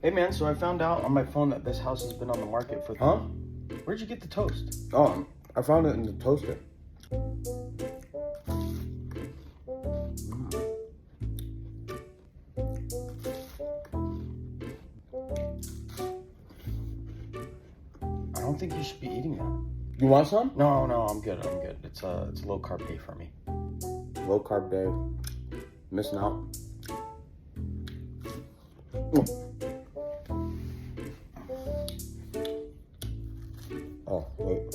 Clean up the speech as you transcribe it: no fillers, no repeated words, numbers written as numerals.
Hey man, so I found out on my phone that this house has been on the market for... Huh? Where'd you get the toast? Oh, I found it in the toaster. I don't think you should be eating that. You want some? No, I'm good. It's a low carb day for me. Low carb day. Missing out. Oh, wait.